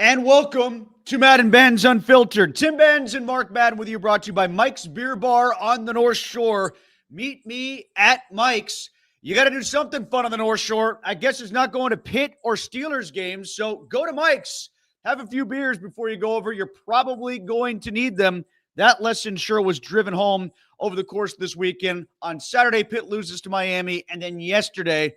And welcome to Madden and Benz Unfiltered. Tim Benz and Mark Madden with you, brought to you by Mike's Beer Bar on the North Shore. Meet me at Mike's. You got to do something fun on the North Shore. I guess it's not going to Pitt or Steelers games, so go to Mike's. Have a few beers before you go over. You're probably going to need them. That lesson sure was driven home over the course of this weekend. On Saturday, Pitt loses to Miami, and then yesterday,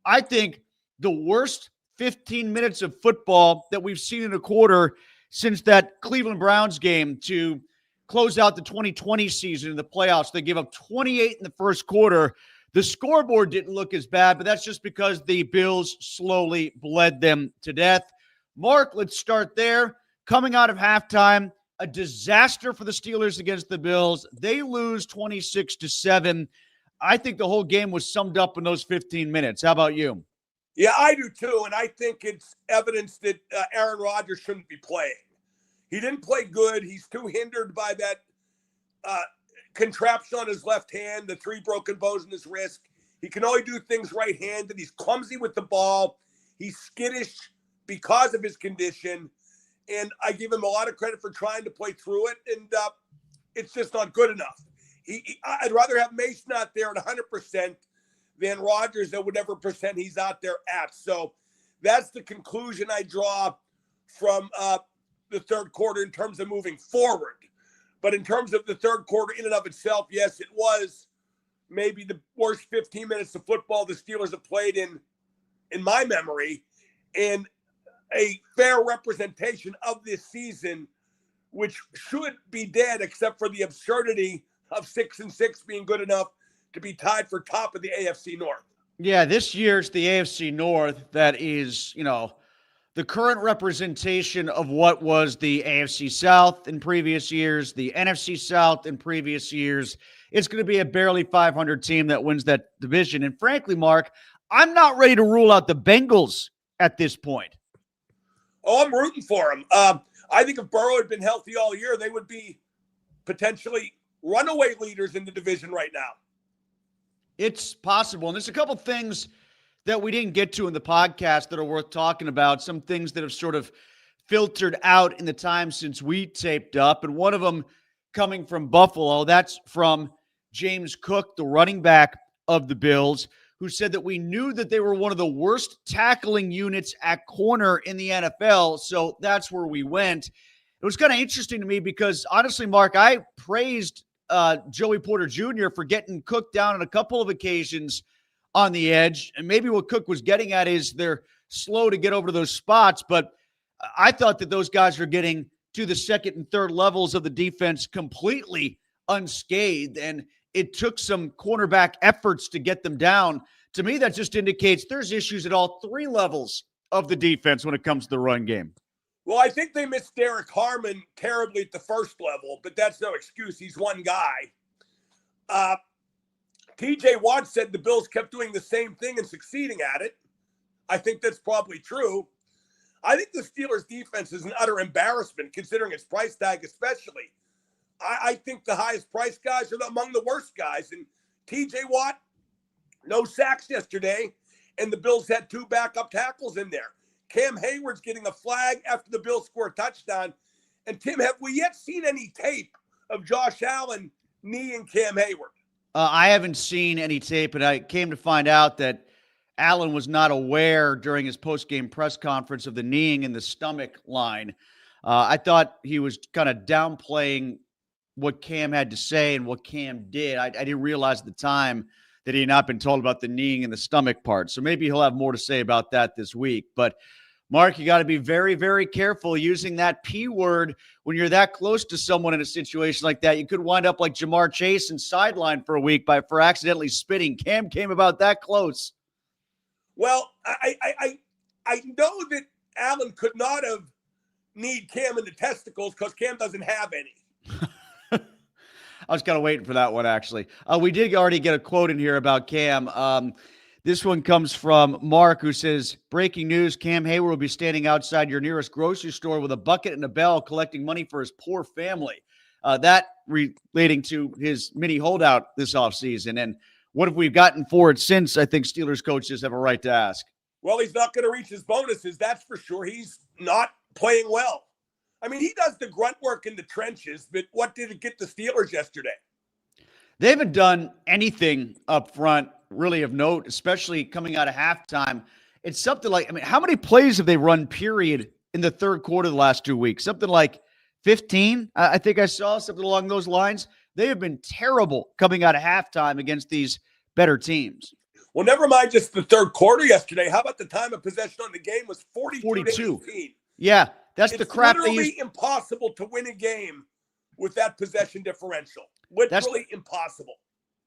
I think the worst 15 minutes of football that we've seen in a quarter since that Cleveland Browns game to close out the 2020 season in the playoffs. They gave up 28 in the first quarter. The scoreboard didn't look as bad, but that's just because the Bills slowly bled them to death. Mark, let's start there. Coming out of halftime, a disaster for the Steelers against the Bills. They lose 26-7. I think the whole game was summed up in those 15 minutes. How about you? Yeah, I do too, and I think it's evidence that Aaron Rodgers shouldn't be playing. He didn't play good. He's too hindered by that contraption on his left hand, the 3 broken bones in his wrist. He can only do things right-handed. He's clumsy with the ball. He's skittish because of his condition, and I give him a lot of credit for trying to play through it, and it's just not good enough. I'd rather have Mason out there at 100% than Rodgers at whatever percent he's out there at. So that's the conclusion I draw from the third quarter in terms of moving forward. But in terms of the third quarter in and of itself, yes, it was maybe the worst 15 minutes of football the Steelers have played in my memory, and a fair representation of this season, which should be dead except for the absurdity of 6-6 being good enough to be tied for top of the AFC North. Yeah, this year's the AFC North that is, the current representation of what was the AFC South in previous years, the NFC South in previous years. It's going to be a barely 500 team that wins that division. And frankly, Mark, I'm not ready to rule out the Bengals at this point. Oh, I'm rooting for them. I think if Burrow had been healthy all year, they would be potentially runaway leaders in the division right now. It's possible. And there's a couple things that we didn't get to in the podcast that are worth talking about, some things that have sort of filtered out in the time since we taped up. And one of them coming from Buffalo, that's from James Cook, the running back of the Bills, who said that we knew that they were one of the worst tackling units at corner in the NFL. So that's where we went. It was kind of interesting to me because, honestly, Mark, I praised Joey Porter Jr. for getting Cook down on a couple of occasions on the edge. And maybe what Cook was getting at is they're slow to get over to those spots. But I thought that those guys are getting to the second and third levels of the defense completely unscathed. And it took some cornerback efforts to get them down. To me, that just indicates there's issues at all 3 levels of the defense when it comes to the run game. Well, I think they missed Derek Harmon terribly at the first level, but that's no excuse. He's one guy. T.J. Watt said the Bills kept doing the same thing and succeeding at it. I think that's probably true. I think the Steelers' defense is an utter embarrassment, considering its price tag especially. I think the highest priced guys are among the worst guys. And T.J. Watt, no sacks yesterday, and the Bills had 2 backup tackles in there. Cam Hayward's getting a flag after the Bills score a touchdown. And, Tim, have we yet seen any tape of Josh Allen kneeing Cam Hayward? I haven't seen any tape, and I came to find out that Allen was not aware during his post-game press conference of the kneeing in the stomach line. I thought he was kind of downplaying what Cam had to say and what Cam did. I didn't realize at the time that he had not been told about the kneeing in the stomach part. So maybe he'll have more to say about that this week. But Mark, you got to be very, very careful using that P word when you're that close to someone in a situation like that. You could wind up like Jamar Chase and sideline for a week for accidentally spitting. Cam came about that close. Well, I know that Allen could not have kneed Cam in the testicles because Cam doesn't have any. I was kind of waiting for that one, actually. We did already get a quote in here about Cam. This one comes from Mark, who says, breaking news, Cam Hayward will be standing outside your nearest grocery store with a bucket and a bell collecting money for his poor family. That relating to his mini holdout this offseason. And what have we gotten for it since? I think Steelers coaches have a right to ask. Well, he's not going to reach his bonuses, that's for sure. He's not playing well. I mean, he does the grunt work in the trenches, but what did it get the Steelers yesterday? They haven't done anything up front really of note, especially coming out of halftime. It's something like, I mean, how many plays have they run, period, in the third quarter of the last 2 weeks? Something like 15, I think I saw something along those lines. They have been terrible coming out of halftime against these better teams. Well, never mind just the third quarter yesterday. How about the time of possession on the game was 42 to 18? Yeah, that's the crap they use. It's literally impossible to win a game with that possession differential. Literally impossible.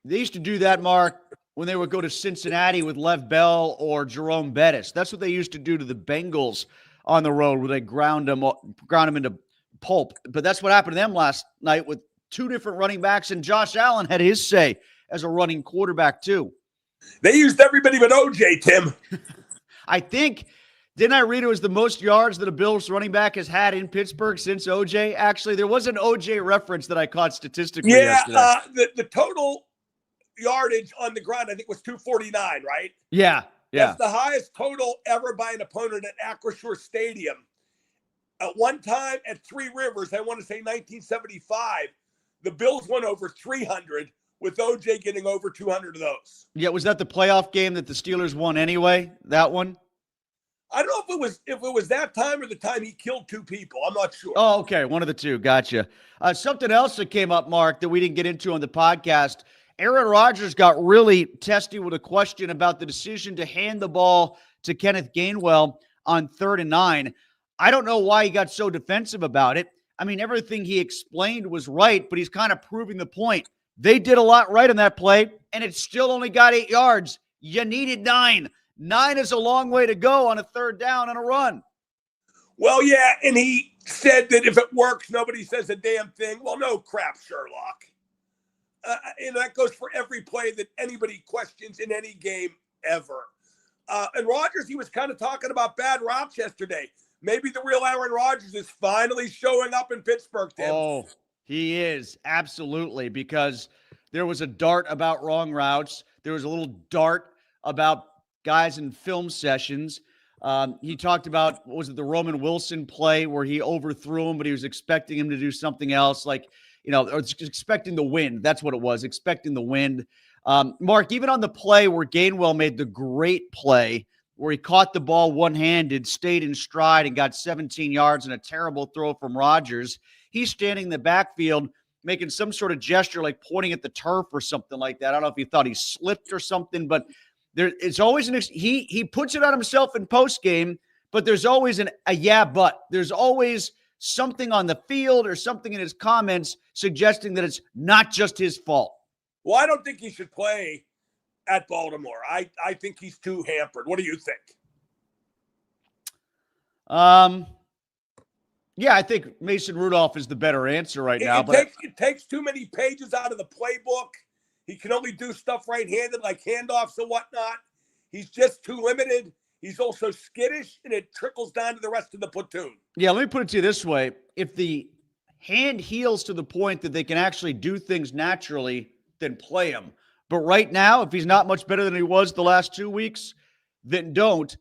They used to do that, Mark, when they would go to Cincinnati with Lev Bell or Jerome Bettis. That's what they used to do to the Bengals on the road, where they ground them into pulp. But that's what happened to them last night with two different running backs, and Josh Allen had his say as a running quarterback too. They used everybody but OJ, Tim. I think, didn't I read it was the most yards that a Bills running back has had in Pittsburgh since OJ? Actually, there was an OJ reference that I caught statistically yesterday. The total yardage on the ground, I think, was 249, right? Yeah. That's the highest total ever by an opponent at Acrisure Stadium. At one time at Three Rivers, I want to say 1975, the Bills won over 300, with OJ getting over 200 of those. Yeah, was that the playoff game that the Steelers won anyway, that one? I don't know if it was that time or the time he killed two people. I'm not sure. Oh, okay, one of the two. Gotcha. Something else that came up, Mark, that we didn't get into on the podcast, Aaron Rodgers got really testy with a question about the decision to hand the ball to Kenneth Gainwell on 3rd and 9. I don't know why he got so defensive about it. I mean, everything he explained was right, but he's kind of proving the point. They did a lot right on that play, and it still only got 8 yards. You needed 9. 9 is a long way to go on a 3rd down on a run. Well, yeah, and he said that if it works, nobody says a damn thing. Well, no crap, Sherlock. And that goes for every play that anybody questions in any game ever. And Rodgers, he was kind of talking about bad routes yesterday. Maybe the real Aaron Rodgers is finally showing up in Pittsburgh, Tim. Oh, he is, absolutely, because there was a dart about wrong routes. There was a little dart about guys in film sessions. He talked about, what was it, the Roman Wilson play where he overthrew him, but he was expecting him to do something else, like, or expecting the wind. That's what it was, expecting the wind. Mark, even on the play where Gainwell made the great play, where he caught the ball one-handed, stayed in stride, and got 17 yards and a terrible throw from Rodgers, he's standing in the backfield making some sort of gesture like pointing at the turf or something like that. I don't know if he thought he slipped or something, but it's always he puts it on himself in postgame, but there's always but. There's always something on the field or something in his comments suggesting that it's not just his fault. Well, I don't think he should play at Baltimore. I think he's too hampered. What do you think? Yeah, I think Mason Rudolph is the better answer right now. It takes too many pages out of the playbook. He can only do stuff right-handed like handoffs and whatnot. He's just too limited. He's also skittish, and it trickles down to the rest of the platoon. Yeah, let me put it to you this way. If the hand heals to the point that they can actually do things naturally, then play him. But right now, if he's not much better than he was the last 2 weeks, then don't.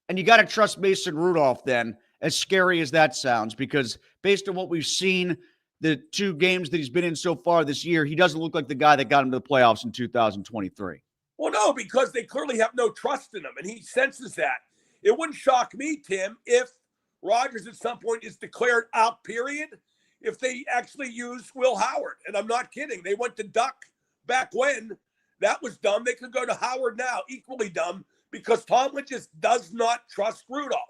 And you got to trust Mason Rudolph then, as scary as that sounds, because based on what we've seen, the 2 games that he's been in so far this year, he doesn't look like the guy that got him to the playoffs in 2023. Well, no, because they clearly have no trust in him, and he senses that. It wouldn't shock me, Tim, if Rodgers at some point is declared out, period, if they actually use Will Howard. And I'm not kidding. They went to Duck back when. That was dumb. They could go to Howard now, equally dumb, because Tomlin just does not trust Rudolph.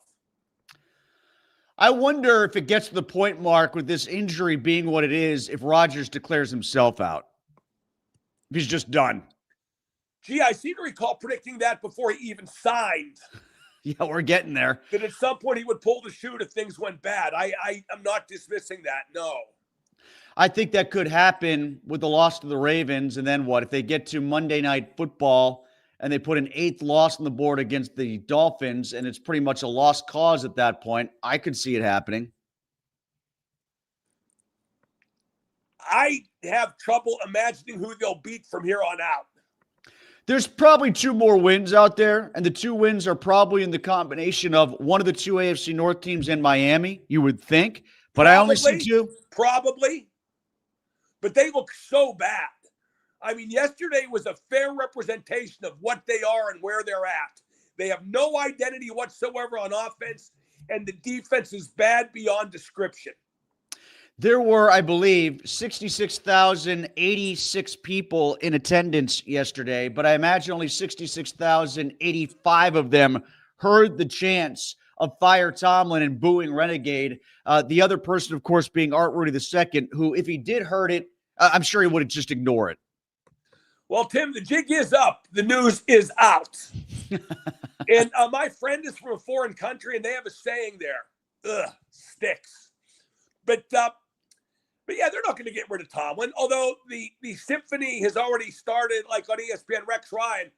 I wonder if it gets to the point, Mark, with this injury being what it is, if Rodgers declares himself out. If he's just done. Gee, I seem to recall predicting that before he even signed. Yeah, we're getting there. That at some point he would pull the chute if things went bad. I'm not dismissing that, no. I think that could happen with the loss to the Ravens. And then what? If they get to Monday Night Football and they put an 8th loss on the board against the Dolphins, and it's pretty much a lost cause at that point, I could see it happening. I have trouble imagining who they'll beat from here on out. There's probably 2 more wins out there, and the 2 wins are probably in the combination of one of the 2 AFC North teams in Miami, you would think. But I only see 2. Probably. But they look so bad. I mean, yesterday was a fair representation of what they are and where they're at. They have no identity whatsoever on offense, and the defense is bad beyond description. There were, I believe, 66,086 people in attendance yesterday, but I imagine only 66,085 of them heard the chants of Fire Tomlin and booing Renegade. The other person, of course, being Art Rudy II, who, if he did heard it, I'm sure he would have just ignored it. Well, Tim, the jig is up. The news is out. And my friend is from a foreign country, and they have a saying there. Ugh, sticks. But yeah, they're not going to get rid of Tomlin. Although the symphony has already started, like on ESPN, Rex Ryan.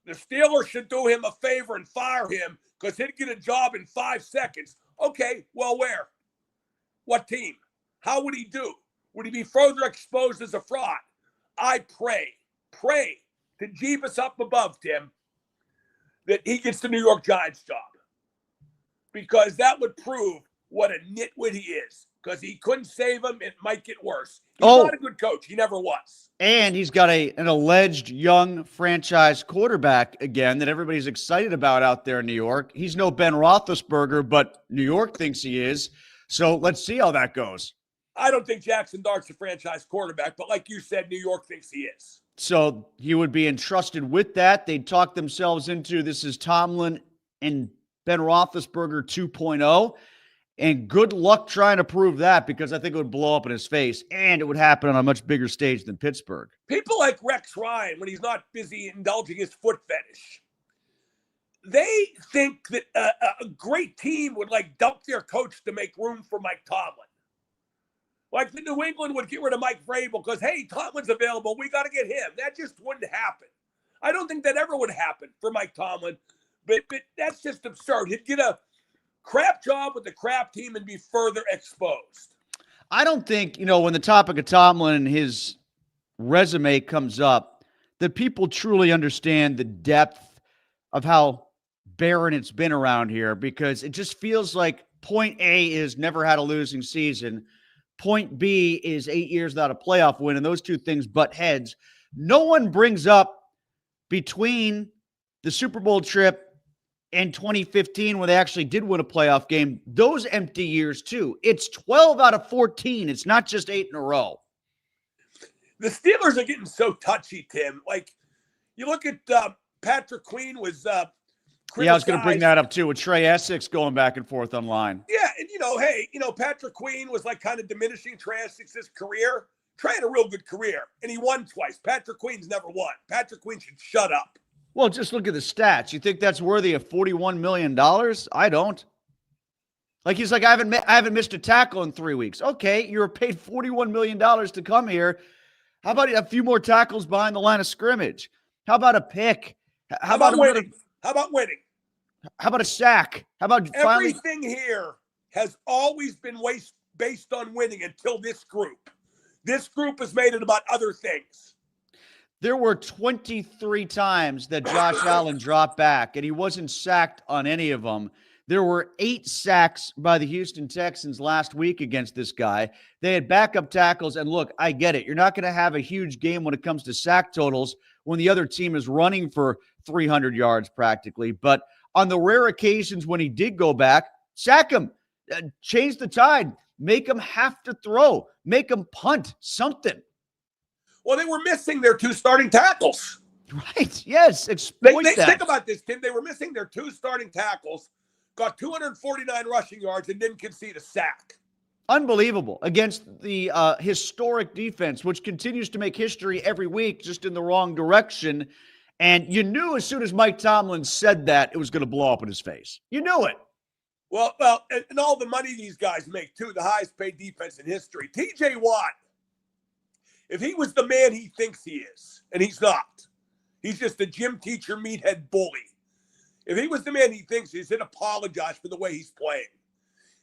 The Steelers should do him a favor and fire him because he'd get a job in 5 seconds. Okay, well, where? What team? How would he do? Would he be further exposed as a fraud? I pray to Jeebus up above, Tim, that he gets the New York Giants job. Because that would prove what a nitwit he is. Because he couldn't save him, it might get worse. He's not a good coach. He never was. And he's got an alleged young franchise quarterback again that everybody's excited about out there in New York. He's no Ben Roethlisberger, but New York thinks he is. So let's see how that goes. I don't think Jackson Dart's a franchise quarterback, but like you said, New York thinks he is. So he would be entrusted with that. They'd talk themselves into this is Tomlin and Ben Roethlisberger 2.0. And good luck trying to prove that because I think it would blow up in his face and it would happen on a much bigger stage than Pittsburgh. People like Rex Ryan, when he's not busy indulging his foot fetish, they think that a great team would like dump their coach to make room for Mike Tomlin. Like the New England would get rid of Mike Vrabel because, hey, Tomlin's available. We got to get him. That just wouldn't happen. I don't think that ever would happen for Mike Tomlin, but that's just absurd. He'd get a crap job with the crap team and be further exposed. I don't think, when the topic of Tomlin and his resume comes up, that people truly understand the depth of how barren it's been around here because it just feels like point A is never had a losing season. Point B is 8 years without a playoff win, and those two things butt heads. No one brings up between the Super Bowl trip and 2015 when they actually did win a playoff game, those empty years too. It's 12 out of 14. It's not just 8 in a row. The Steelers are getting so touchy, Tim. Like, you look at Patrick Queen was I was going to bring that up too with Trey Essex going back and forth online. Yeah, and Patrick Queen was like kind of diminishing Trey Essex's career. Trey had a real good career, and he won twice. Patrick Queen's never won. Patrick Queen should shut up. Well, just look at the stats. You think that's worthy of $41 million? I don't. Like he's like, I haven't missed a tackle in 3 weeks. Okay, you were paid $41 million to come here. How about a few more tackles behind the line of scrimmage? How about a pick? How about winning? How about winning? How about a sack? How about everything here has always been based on winning until this group. This group has made it about other things. There were 23 times that Josh Allen dropped back, and he wasn't sacked on any of them. There were 8 sacks by the Houston Texans last week against this guy. They had backup tackles, and look, I get it. You're not going to have a huge game when it comes to sack totals when the other team is running for 300 yards practically. But on the rare occasions when he did go back, sack him, change the tide, make him have to throw, make him punt, something. Well, they were missing their 2 starting tackles. Right, yes, exploit that. Think about this, Tim. They were missing their 2 starting tackles, got 249 rushing yards, and didn't concede a sack. Unbelievable against the historic defense, which continues to make history every week, just in the wrong direction. And you knew as soon as Mike Tomlin said that, it was going to blow up in his face. You knew it. Well, and all the money these guys make, too, the highest paid defense in history. T.J. Watt, if he was the man he thinks he is, and he's not, he's just a gym teacher, meathead bully. If he was the man he thinks he is, he'd apologize for the way he's playing.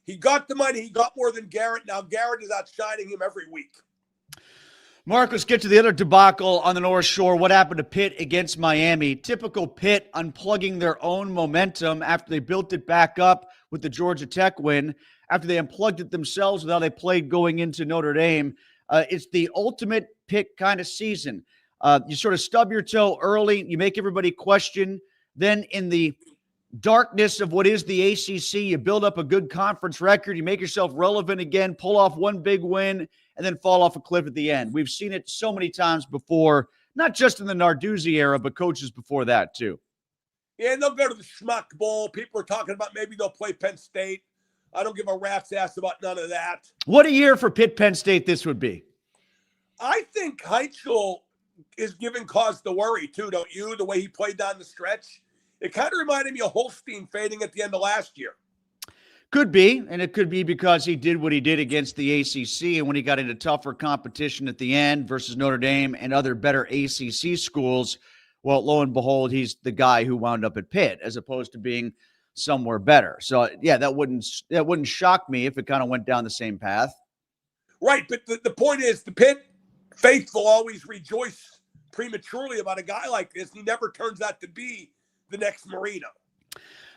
He got the money. He got more than Garrett. Now Garrett is outshining him every week. Mark, let's get to the other debacle on the North Shore. What happened to Pitt against Miami? Typical Pitt unplugging their own momentum after they built it back up with the Georgia Tech win, after they unplugged it themselves with how they played going into Notre Dame. It's the ultimate Pitt kind of season. You sort of stub your toe early. You make everybody question. Then in the darkness of what is the ACC, you build up a good conference record. You make yourself relevant again, pull off one big win, and then fall off a cliff at the end. We've seen it so many times before, not just in the Narduzzi era, but coaches before that too. Yeah, and they'll go to the Schmuck Bowl. People are talking about maybe they'll play Penn State. I don't give a rat's ass about none of that. What a year for Pitt Penn State this would be. I think Heitzel is giving cause to worry too, don't you? The way he played down the stretch. It kind of reminded me of Holstein fading at the end of last year. Could be, and it could be because he did what he did against the ACC, and when he got into tougher competition at the end versus Notre Dame and other better ACC schools, well, lo and behold, he's the guy who wound up at Pitt as opposed to being somewhere better. So, yeah, that wouldn't shock me if it kind of went down the same path. Right, but the point is the Pitt faithful always rejoice prematurely about a guy like this. He never turns out to be the next Marino.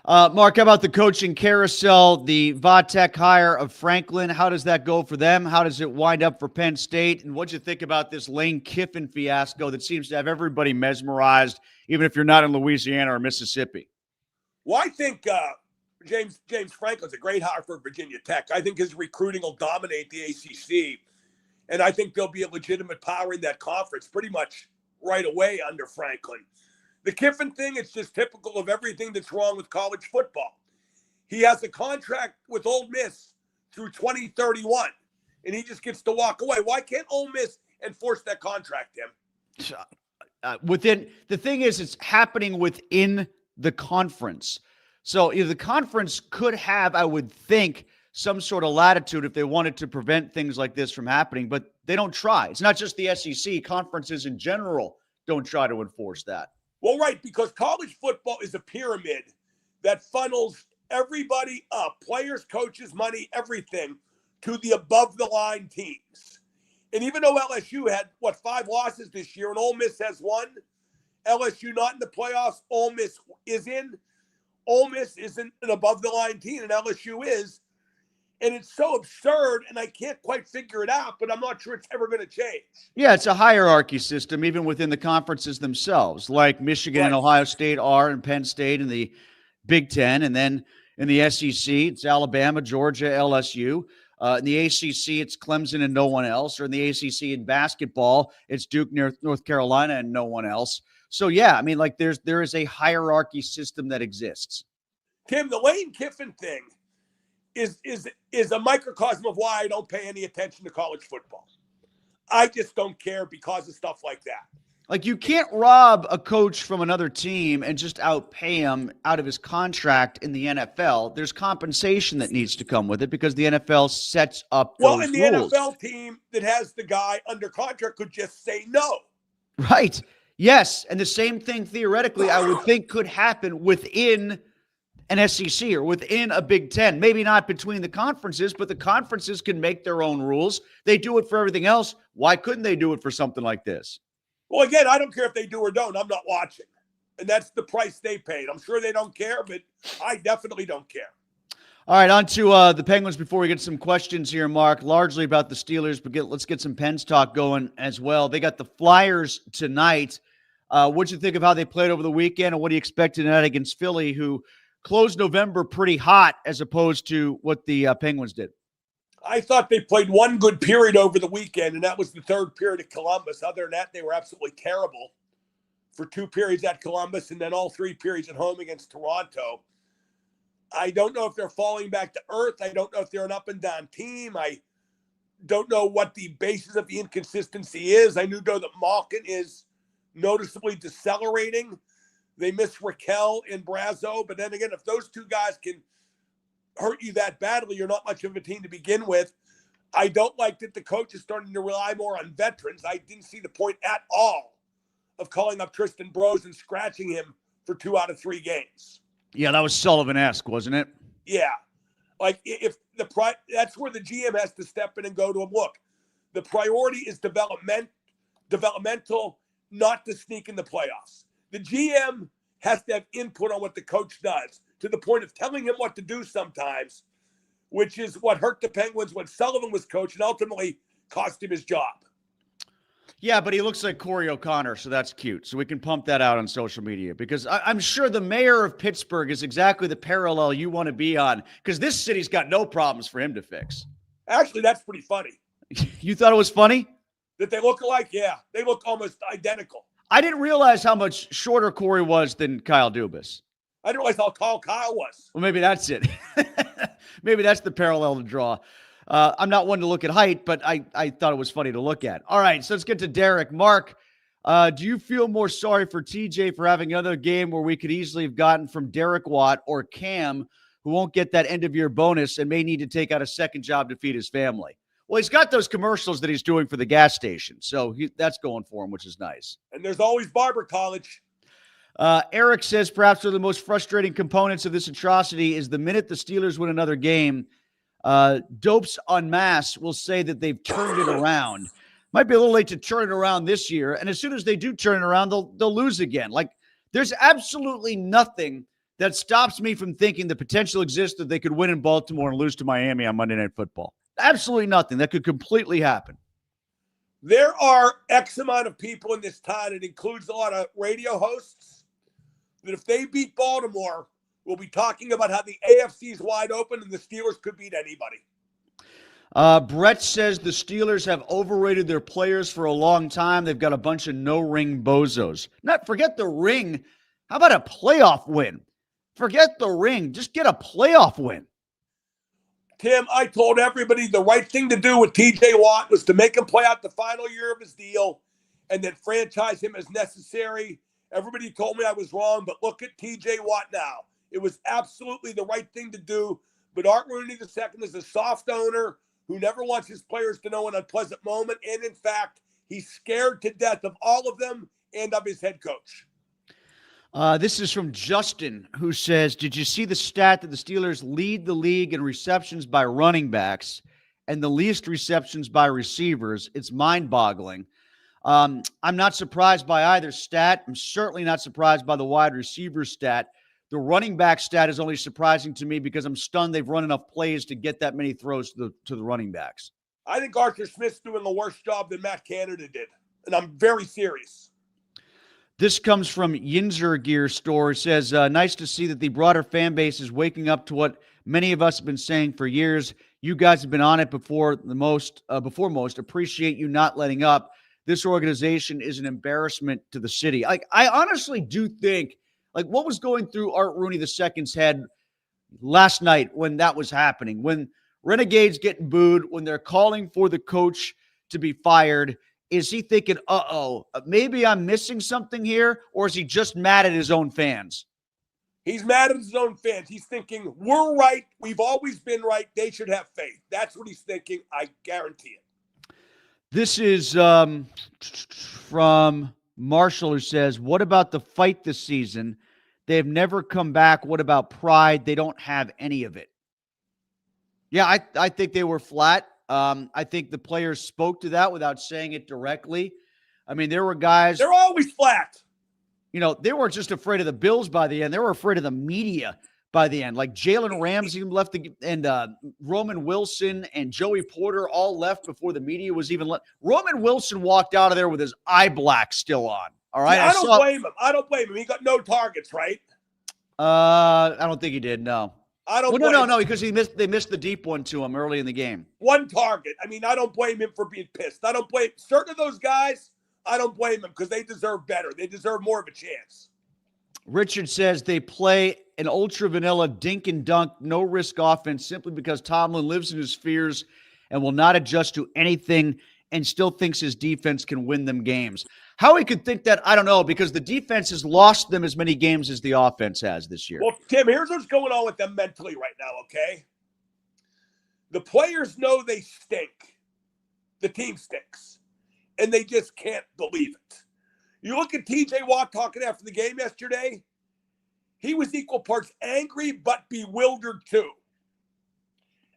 Mark, how about the coaching carousel, the Vatek hire of Franklin? How does that go for them? How does it wind up for Penn State? And what'd you think about this Lane Kiffin fiasco that seems to have everybody mesmerized, even if you're not in Louisiana or Mississippi? Well, I think James Franklin's a great hire for Virginia Tech. I think his recruiting will dominate the ACC, and I think there'll be a legitimate power in that conference pretty much right away under Franklin. The Kiffin thing, it's just typical of everything that's wrong with college football. He has a contract with Ole Miss through 2031, and he just gets to walk away. Why can't Ole Miss enforce that contract, Tim? The thing is, it's happening within the conference. So the conference could have, I would think, some sort of latitude if they wanted to prevent things like this from happening, but they don't try. It's not just the SEC. Conferences in general don't try to enforce that. Well, right, because college football is a pyramid that funnels everybody up, players, coaches, money, everything, to the above-the-line teams. And even though LSU had, 5 losses this year, and Ole Miss has 1, LSU not in the playoffs, Ole Miss is in. Ole Miss isn't an above-the-line team, and LSU is. And it's so absurd, and I can't quite figure it out, but I'm not sure it's ever going to change. Yeah, it's a hierarchy system, even within the conferences themselves, like Michigan and Ohio State are, and Penn State and the Big Ten. And then in the SEC, it's Alabama, Georgia, LSU. In the ACC, it's Clemson and no one else. Or in the ACC in basketball, it's Duke, North Carolina, and no one else. So, yeah, I mean, like there is a hierarchy system that exists. Tim, the Lane Kiffin thing is a microcosm of why I don't pay any attention to college football. I just don't care because of stuff like that. Like, you can't rob a coach from another team and just outpay him out of his contract in the NFL. There's compensation that needs to come with it because the NFL sets up those rules. Well, and the NFL team that has the guy under contract could just say no. Right. Yes. And the same thing, theoretically, I would think could happen within an SEC or within a Big Ten. Maybe not between the conferences, but the conferences can make their own rules. They do it for everything else. Why couldn't they do it for something like this? Well, again, I don't care if they do or don't. I'm not watching. And that's the price they paid. I'm sure they don't care, but I definitely don't care. All right, on to the Penguins before we get some questions here, Mark, largely about the Steelers, but let's get some Pens talk going as well. They got the Flyers tonight. What'd you think of how they played over the weekend, and what do you expect tonight against Philly, who closed November pretty hot as opposed to what the Penguins did? I thought they played one good period over the weekend, and that was the third period at Columbus. Other than that, they were absolutely terrible for 2 periods at Columbus and then all 3 periods at home against Toronto. I don't know if they're falling back to earth. I don't know if they're an up-and-down team. I don't know what the basis of the inconsistency is. I know that Malkin is noticeably decelerating. They miss Raquel and Brazo. But then again, if those 2 guys can hurt you that badly, you're not much of a team to begin with. I don't like that the coach is starting to rely more on veterans. I didn't see the point at all of calling up Tristan Brose and scratching him for 2 out of 3 games. Yeah, that was Sullivan-esque, wasn't it? Yeah. Like, if that's where the GM has to step in and go to him. Look, the priority is development developmental, not to sneak in the playoffs. The GM has to have input on what the coach does, to the point of telling him what to do sometimes, which is what hurt the Penguins when Sullivan was coach and ultimately cost him his job. Yeah, but he looks like Corey O'Connor, so that's cute. So we can pump that out on social media, because I'm sure the mayor of Pittsburgh is exactly the parallel you want to be on, because this city's got no problems for him to fix. Actually, that's pretty funny. You thought it was funny? That they look alike? Yeah, they look almost identical. I didn't realize how much shorter Corey was than Kyle Dubas. I didn't realize how tall Kyle was. Well, maybe that's it. Maybe that's the parallel to draw. I'm not one to look at height, but I thought it was funny to look at. All right, so let's get to Derek. Mark, do you feel more sorry for TJ for having another game where we could easily have gotten from Derek Watt or Cam, who won't get that end-of-year bonus and may need to take out a second job to feed his family? Well, he's got those commercials that he's doing for the gas station, so that's going for him, which is nice. And there's always Barber College. Eric says perhaps one of the most frustrating components of this atrocity is the minute the Steelers win another game, dopes en masse will say that they've turned it around. Might be a little late to turn it around this year, and as soon as they do turn it around, they'll lose again. Like, there's absolutely nothing that stops me from thinking the potential exists that they could win in Baltimore and lose to Miami on Monday Night Football. Absolutely nothing. That could completely happen. There are X amount of people in this town, it includes a lot of radio hosts, that if they beat Baltimore, we'll be talking about how the AFC is wide open and the Steelers could beat anybody. Brett says the Steelers have overrated their players for a long time. They've got a bunch of no-ring bozos. Forget the ring. How about a playoff win? Forget the ring. Just get a playoff win. Tim, I told everybody the right thing to do with TJ Watt was to make him play out the final year of his deal and then franchise him as necessary. Everybody told me I was wrong, but look at TJ Watt now. It was absolutely the right thing to do. But Art Rooney II is a soft owner who never wants his players to know an unpleasant moment. And in fact, he's scared to death of all of them and of his head coach. This is from Justin, who says, did you see the stat that the Steelers lead the league in receptions by running backs and the least receptions by receivers? It's mind-boggling. I'm not surprised by either stat. I'm certainly not surprised by the wide receiver stat. The running back stat is only surprising to me because I'm stunned they've run enough plays to get that many throws to the running backs. I think Arthur Smith's doing the worse job than Matt Canada did, and I'm very serious. This comes from Yinzer Gear Store. It says, nice to see that the broader fan base is waking up to what many of us have been saying for years. You guys have been on it before most. Appreciate you not letting up. This organization is an embarrassment to the city. I honestly do think, what was going through Art Rooney II's head last night when that was happening, when Renegades getting booed, when they're calling for the coach to be fired. Is he thinking, maybe I'm missing something here? Or is he just mad at his own fans? He's mad at his own fans. He's thinking, we're right. We've always been right. They should have faith. That's what he's thinking. I guarantee it. This is from Marshall, who says, what about the fight this season? They have never come back. What about pride? They don't have any of it. Yeah, I think they were flat. I think the players spoke to that without saying it directly. I mean, there were guys. They're always flat. They weren't just afraid of the Bills by the end. They were afraid of the media by the end. Like Jalen Ramsey left, and Roman Wilson and Joey Porter all left before the media was even left. Roman Wilson walked out of there with his eye black still on. All right. Yeah, I don't blame him. He got no targets, right? I don't think he did. No. No, because they missed the deep one to him early in the game. One target. I mean, I don't blame him for being pissed. I don't blame certain of those guys. I don't blame them because they deserve better. They deserve more of a chance. Richard says they play an ultra vanilla dink and dunk, no risk offense simply because Tomlin lives in his fears and will not adjust to anything and still thinks his defense can win them games. How he could think that, I don't know, because the defense has lost them as many games as the offense has this year. Well, Tim, here's what's going on with them mentally right now, okay? The players know they stink. The team stinks. And they just can't believe it. You look at TJ Watt talking after the game yesterday. He was equal parts angry but bewildered too.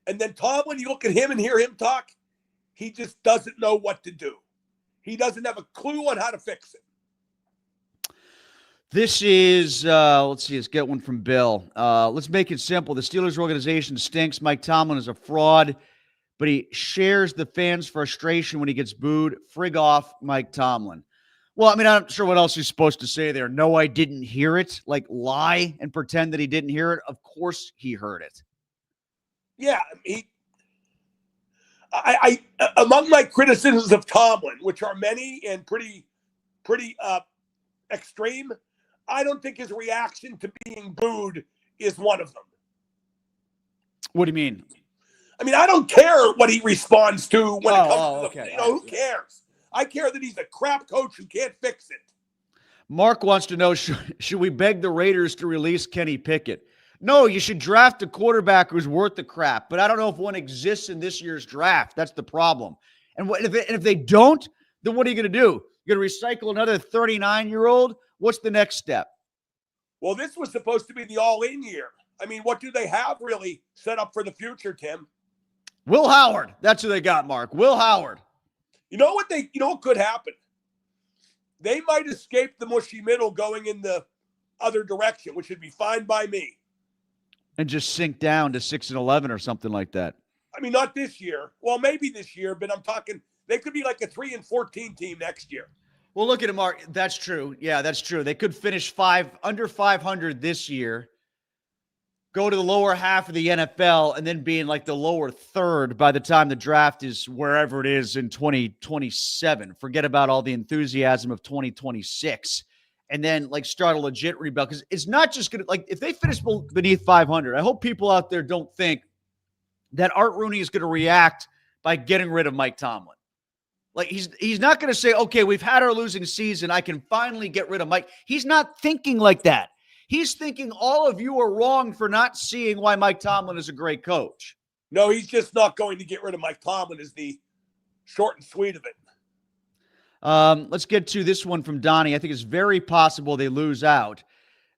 And then Tomlin, you look at him and hear him talk. He just doesn't know what to do. he doesn't have a clue on how to fix it. This is, let's see, let's get one from Bill. Let's make it simple. The Steelers organization stinks. Mike Tomlin is a fraud, but he shares the fans' frustration when he gets booed. Frig off, Mike Tomlin. Well, I mean, I'm not sure what else he's supposed to say there. No, I didn't hear it. Like, lie and pretend that he didn't hear it. Of course he heard it. Yeah, I among my criticisms of Tomlin, which are many and pretty extreme, I don't think his reaction to being booed is one of them. What do you mean? I mean, I don't care what he responds to when it comes to the, who cares? I care that he's a crap coach who can't fix it. Mark wants to know, should we beg the Raiders to release Kenny Pickett? No, you should draft a quarterback who's worth the crap, but I don't know if one exists in this year's draft. That's the problem. And if they don't, then what are you going to do? You're going to recycle another 39-year-old? What's the next step? Well, this was supposed to be the all-in year. I mean, what do they have really set up for the future, Tim? Will Howard. That's who they got, Mark. Will Howard. You know what could happen? They might escape the mushy middle going in the other direction, which would be fine by me. And just sink down to 6-11 or something like that. I mean, not this year. Well, maybe this year, but I'm talking they could be like a 3-14 team next year. Well, look at it, Mark. That's true. Yeah, that's true. They could finish under 500 this year, go to the lower half of the NFL, and then be in like the lower third by the time the draft is wherever it is in 2027. Forget about all the enthusiasm of 2026. And then like start a legit rebuild. Because it's not just going to, like, if they finish beneath 500, I hope people out there don't think that Art Rooney is going to react by getting rid of Mike Tomlin. Like, he's not going to say, okay, we've had our losing season. I can finally get rid of Mike. He's not thinking like that. He's thinking all of you are wrong for not seeing why Mike Tomlin is a great coach. No, he's just not going to get rid of Mike Tomlin is the short and sweet of it. Let's get to this one from Donnie. I think it's very possible they lose out.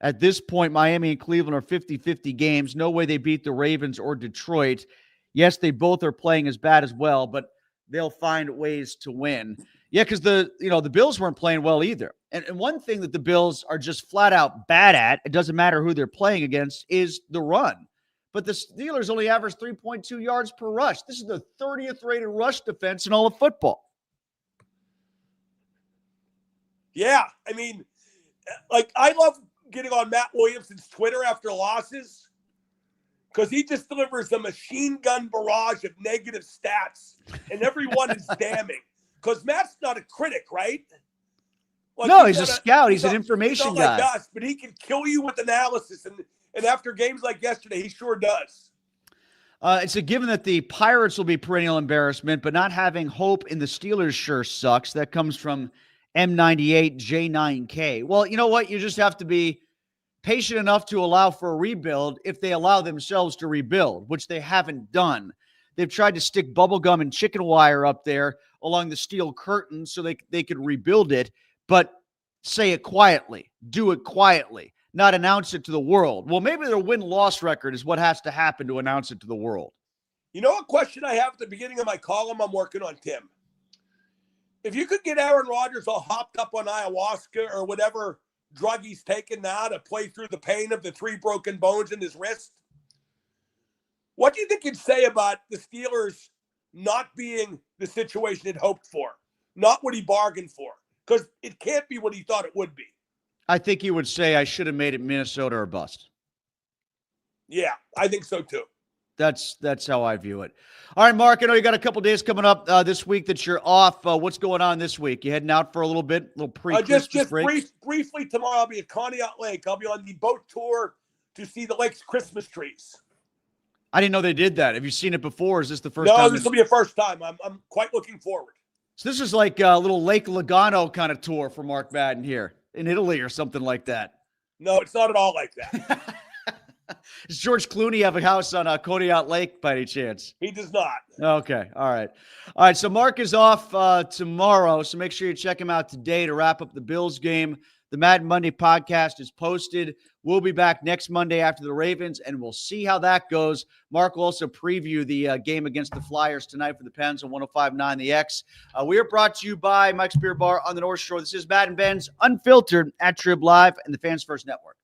At this point, Miami and Cleveland are 50-50 games. No way they beat the Ravens or Detroit. Yes, they both are playing as bad as well, but they'll find ways to win. Yeah, because the Bills weren't playing well either. And one thing that the Bills are just flat out bad at, it doesn't matter who they're playing against, is the run. But the Steelers only average 3.2 yards per rush. This is the 30th rated rush defense in all of football. Yeah, I mean, like, I love getting on Matt Williamson's Twitter after losses because he just delivers a machine gun barrage of negative stats, and everyone is damning. Because Matt's not a critic, right? Like, no, he's a scout. He's an information guy. Like us, but he can kill you with analysis, and after games like yesterday, he sure does. It's a given that the Pirates will be perennial embarrassment, but not having hope in the Steelers sure sucks. That comes from M98J9K. Well, you know what? You just have to be patient enough to allow for a rebuild if they allow themselves to rebuild, which they haven't done. They've tried to stick bubblegum and chicken wire up there along the steel curtain so they could rebuild it, but say it quietly, do it quietly, not announce it to the world. Well, maybe their win-loss record is what has to happen to announce it to the world. You know what question I have at the beginning of my column I'm working on, Tim? If you could get Aaron Rodgers all hopped up on ayahuasca or whatever drug he's taken now to play through the pain of the 3 broken bones in his wrist, what do you think you'd say about the Steelers not being the situation he'd hoped for, not what he bargained for? Because it can't be what he thought it would be. I think he would say, I should have made it Minnesota or bust. Yeah, I think so too. That's how I view it. All right, Mark, I know you got a couple days coming up this week that you're off. What's going on this week? You heading out for a little bit, little pre-Christmas break? Briefly, tomorrow I'll be at Conneaut Lake. I'll be on the boat tour to see the lake's Christmas trees. I didn't know they did that. Have you seen it before? Is this the first time? No, this will be a first time. I'm quite looking forward. So this is like a little Lake Lugano kind of tour for Mark Madden here in Italy or something like that. No, it's not at all like that. Does George Clooney have a house on Kodiak Lake by any chance? He does not. Okay. All right. All right. So Mark is off tomorrow. So make sure you check him out today to wrap up the Bills game. The Madden Monday podcast is posted. We'll be back next Monday after the Ravens, and we'll see how that goes. Mark will also preview the game against the Flyers tonight for the Pens on 105.9 The X. We are brought to you by Mike's Beer Bar on the North Shore. This is Madden and Benz Unfiltered at Trib Live and the Fans First Network.